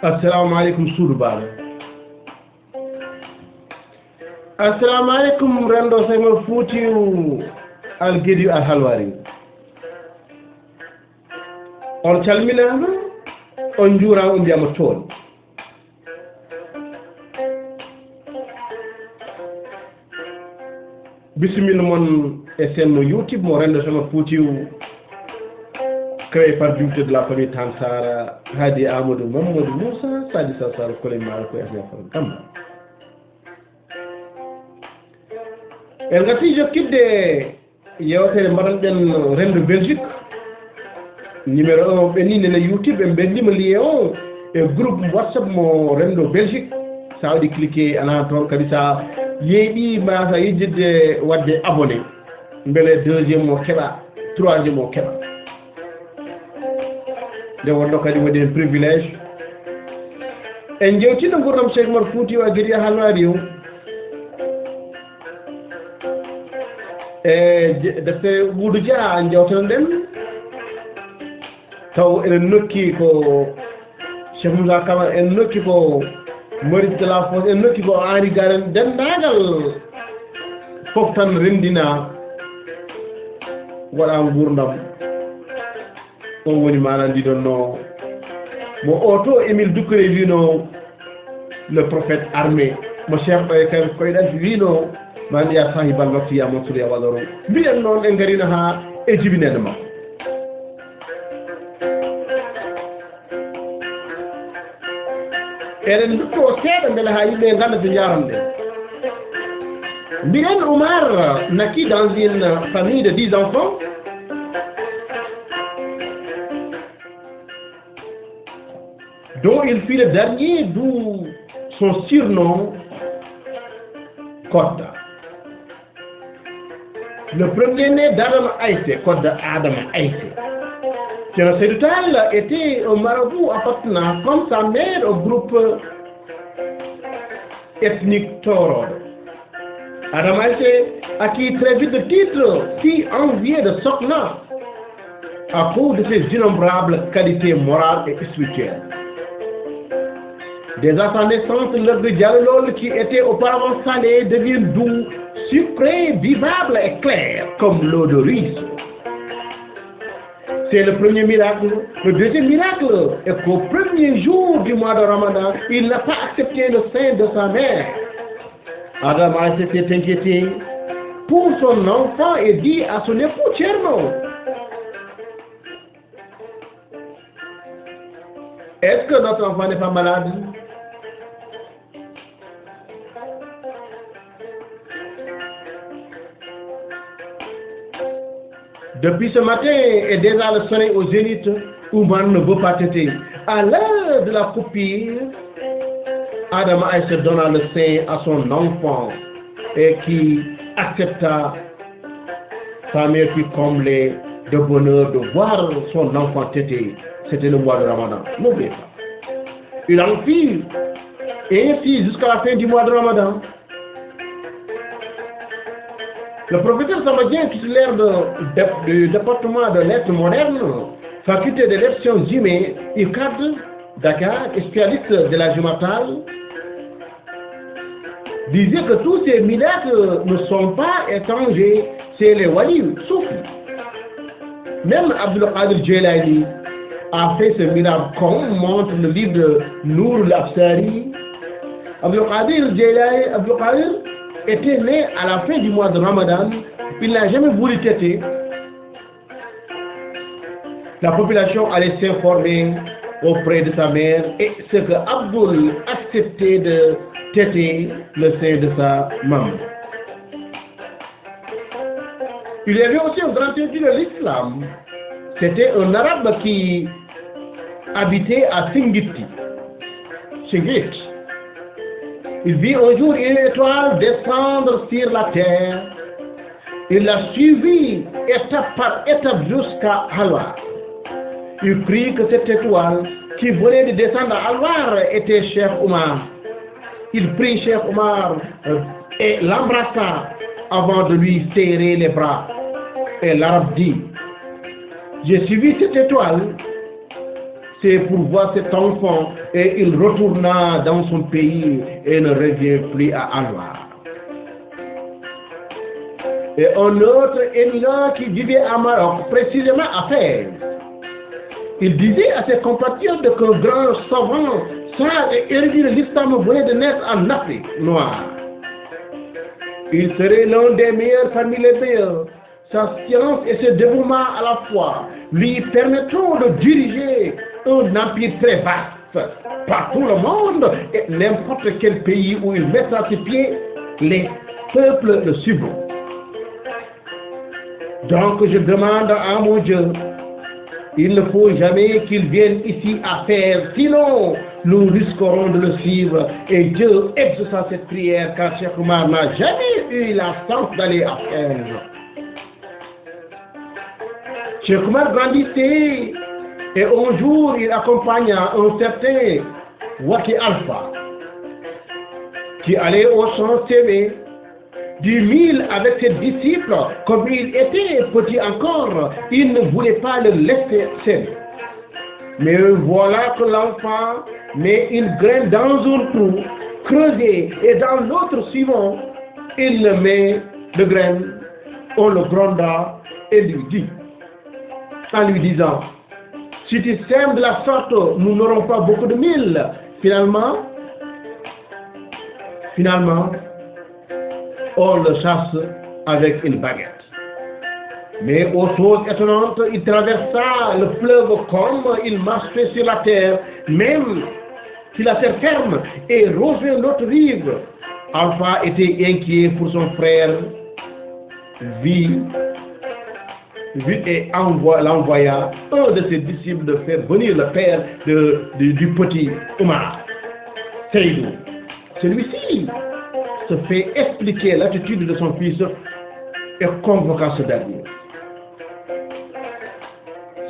assalamu aleykum suudu baaɗo assalamu aleykum rendo Senghor Foutiyou Alguédiou Alhalwari on calminama on juurama on mbiyama toon bisimilla moon e senno YouTube mo rendo Senghor Foutiyou créé par député de la famille Tansara Hadi Amadou Mamadou Moussa Sadi Sassar Kolé Mara ko FFR Gamba en gati jokkidde yewtere mbaɗanɗen rendo Belgique numéro 1 ɓe ni nene YouTube ɓe mbendima lié o e groupe WhatsApp mo rendo Belgique sa waɗi cliqué ana toon kadi sa yeeɗi masa yejjidde wadde abonné beele deuxiéme o keɓa troisiéme o keɓa nde wonno kadi waɗi hen privilège en jewtino gurdam Cheikh Oumar Foutiyou Alguédiou Halwari o e defte Boudou Dia jewtano ɗen taw eɗen nokki ko Cheikh Moussa Camara en nokki ko Maurice Delafosse en nokki ko Henri Garen dendagal fof tan rendina waɗa gurdam on woni manan ndi ɗon no mo oto Émile Doucouré wino le prophète armé mo cheikh ɓoye kay koyɗan wino ma ndiya sahibal waktu ya monsude ya waɗoro mbiyen noon en garino ha e jibinede makko eɗen dutto seeɗa beele ha yimɓe ganda to jaron ɗen mbiyen Oumar naquit dans une famille de 10 enfants dont il fut le dernier, d'où son surnom Kodda. Le premier-né d'Adam Aïté, Kodda Adam Aïté. Thierno Seydou Tall était un marabout appartenant comme sa mère au groupe ethnique Toro. Adam Aïté acquit très vite le titre si envié de Sokna à cause de ses innombrables qualités morales et spirituelles. Dès à sa naissance, l'œuf de Dialol qui était auparavant salé devient doux, sucré, vivable et clair comme l'eau de riz. C'est le premier miracle. Le deuxième miracle est qu'au premier jour du mois de Ramadan, il n'a pas accepté le sein de sa mère. Adam s'est inquiété pour son enfant et dit à son époux Thierno: est-ce que notre enfant n'est pas malade? Depuis ce matin et déjà le soleil au zénith, Oumar ne veut pas téter. À l'heure de la coupure, Adam se donna le sein à son enfant et qui accepta. Sa mère fut comblée de bonheur de voir son enfant téter. C'était le mois de Ramadan. N'oubliez pas. Il en fit et ainsi jusqu'à la fin du mois de Ramadan. Le professeur Samadien, titulaire du département de lettres modernes, faculté des lettres humaines, UCAD, Dakar, spécialiste de la Jumatale, disait que tous ces miracles ne sont pas étrangers chez les walis soufis. Même Abdul Qadir Jilani a fait ce miracle, comme montre le livre de Nour al-Afsari. Abdul Qadir Jilani, était né à la fin du mois de Ramadan. Il n'a jamais voulu téter. La population allait s'informer auprès de sa mère et ce que Abdul acceptait de téter le sein de sa maman. Il y avait aussi un grand érudit de l'islam. C'était un arabe qui habitait à Singiti. Il vit un jour une étoile descendre sur la terre. Il l'a suivi étape par étape jusqu'à Halwar. Il prit que cette étoile qui venait de descendre à Halwar était Cheikh Oumar. Il prit Cheikh Oumar et l'embrassa avant de lui serrer les bras. Et l'arabe dit: j'ai suivi cette étoile. c'est pour voir cet enfant et il retourna dans son pays et ne revient plus à Anwar. Et un autre éminent qui vivait à Maroc, précisément à Fès, il disait à ses compatriotes qu'un grand savant, sage et érudit de l'islam venait de naître en Afrique noire. Il serait l'un des meilleurs parmi les meilleurs. Sa science et ses dévouements à la foi lui permettront de diriger un empire très vaste par tout le monde et n'importe quel pays où il mettra ses pieds, les peuples le suivront. Donc je demande à mon Dieu, il ne faut jamais qu'il vienne ici à faire, sinon nous risquerons de le suivre. Et Dieu exauça cette prière car Cheikh Oumar n'a jamais eu la chance d'aller à Fès. Cheikh Oumar grandissait et un jour il accompagna un certain Waki Alpha qui allait au champ s'aimer du mille avec ses disciples. Comme il était petit encore, il ne voulait pas le laisser seul. Mais voilà que l'enfant met une graine dans un trou creusé et dans l'autre suivant, il le met de graine, on le gronda et lui dit, en lui disant, si tu sèmes de la sorte, nous n'aurons pas beaucoup de mille. Finalement, on le chasse avec une baguette. Mais aux choses étonnantes, il traversa le fleuve comme il marchait sur la terre, même si la terre ferme, et rejoint l'autre rive. Alpha était inquiet pour son frère, vit et l'envoya un de ses disciples de faire venir le père du petit Oumar, Seydou. Celui-ci se fait expliquer l'attitude de son fils et convoqua ce dernier.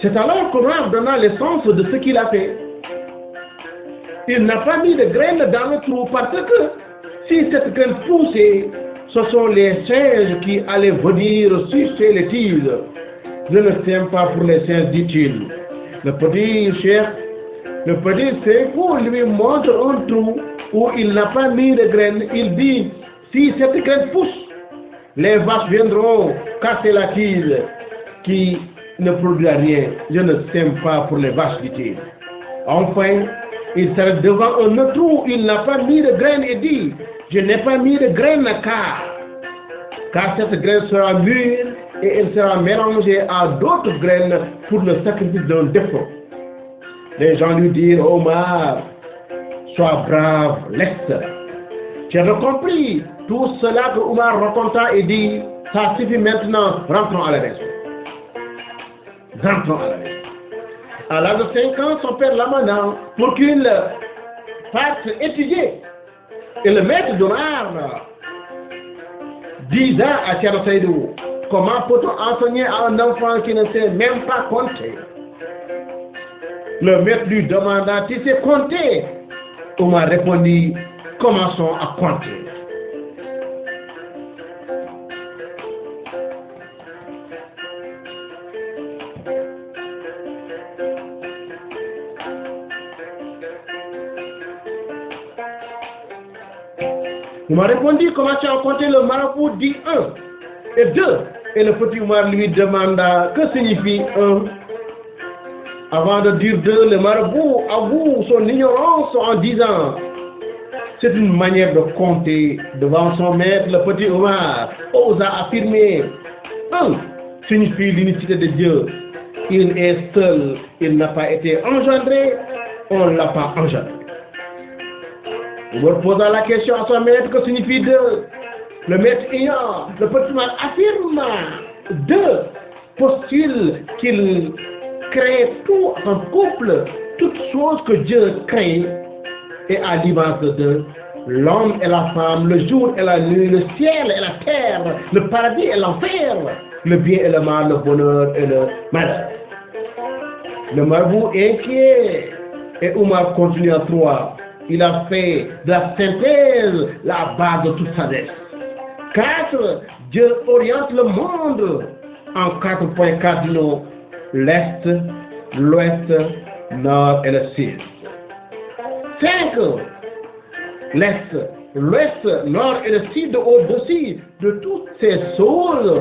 C'est alors qu'Oumar donna l'essence de ce qu'il a fait. Il n'a pas mis de graines dans le trou parce que si cette graine poussait, ce sont les singes qui allaient venir sucer les tiges. Je ne sème pas pour les singes, dit-il. Le petit Sékou lui montre un trou où il n'a pas mis de graines. Il dit, si cette graine pousse, les vaches viendront casser la tige qui ne produit rien. Je ne sème pas pour les vaches, dit-il. Enfin, il s'arrête devant un autre trou, il n'a pas mis de graines et dit, je n'ai pas mis de graines car cette graine sera mûre et elle sera mélangée à d'autres graines pour le sacrifice d'un défunt. Les gens lui dirent, Omar, sois brave, laisse. Tu as compris tout cela que Omar raconta et dit, ça suffit maintenant, rentrons à la maison. Rentrons à la maison. À l'âge de 5 ans, son père l'amena pour qu'il fasse étudier. Et le maître d'Omar disait à Thierno Seydou, comment peut-on enseigner à un enfant qui ne sait même pas compter? Le maître lui demanda, tu sais compter? Omar répondit, commençons à compter. Omar répondit, comment tu as compté? Le marabout dit 1 et 2. Et le petit Omar lui demanda, que signifie 1? Avant de dire 2, le marabout avoue son ignorance en disant, c'est une manière de compter. Devant son maître, le petit Omar osa affirmer, 1 signifie l'unicité de Dieu. Il est seul, il n'a pas été engendré, on ne l'a pas engendré. Omar posa la question à son maître, que signifie 2? Le maître ayant, le petit Omar affirma, 2 postule qu'il crée tout en couple, toutes choses que Dieu crée, et à l'image de 2, l'homme et la femme, le jour et la nuit, le ciel et la terre, le paradis et l'enfer, le bien et le mal, le bonheur et le malheur. Le marabout inquiet, et Omar continue à 3. Il a fait de la synthèse la base de toute sagesse. 4. Dieu oriente le monde en 4 points cardinaux: l'Est, l'Ouest, nord et le sud. 5. L'ouest, nord et le sud au-dessus de toutes ces choses,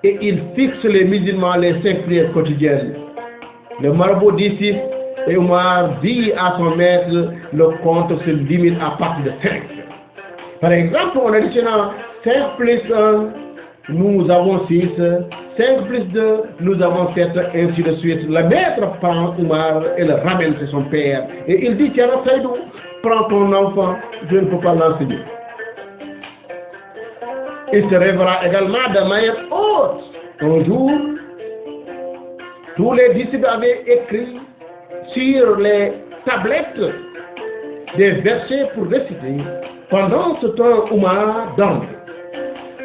et il fixe les musulmans les 5 prières quotidiennes. Le marabout dit 6 et Omar dit à son maître, le compte se limite à partir de 5. Par exemple, en additionnant 5 plus 1, nous avons 6, 5 plus 2, nous avons 7, ainsi de suite. Le maître prend Omar et le ramène chez son père. Et il dit, tiens, Saïdou, prends ton enfant, je ne peux pas l'enseigner. Il se révélera également de manière haute. Un jour, tous les disciples avaient écrit sur les tablettes des versets pour réciter. Pendant ce temps, Omar dormait.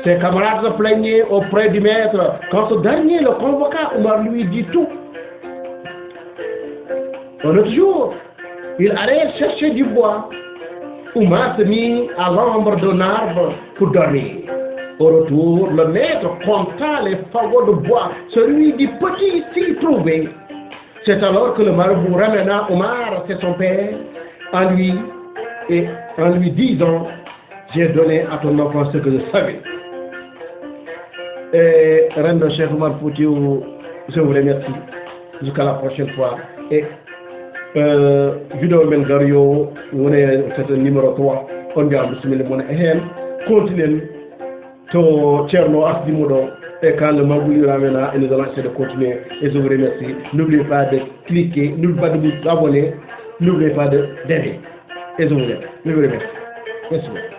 Ses camarades se plaignaient auprès du maître. Quand ce dernier le convoqua, Omar lui dit tout. Un autre jour, il allait chercher du bois. Omar se mit à l'ombre d'un arbre pour dormir. Au retour, le maître compta les fagots de bois, celui du petit s'y trouvait. C'est alors que le marabout ramena Omar chez son père en lui disant, j'ai donné à ton enfant ce que je savais. Et Reine Cheikh Omar Foutiyou, je vous remercie. Jusqu'à la prochaine fois. Et vidéo Mengario, c'est le numéro 3. On va continuer. To Tcherno Asdimodo, et quand le Mabouli ramena, et nous allons essayer de continuer. Et je vous remercie. N'oubliez pas de cliquer, n'oubliez pas de vous abonner, n'oubliez pas d'aimer. Et je vous remercie. Merci beaucoup.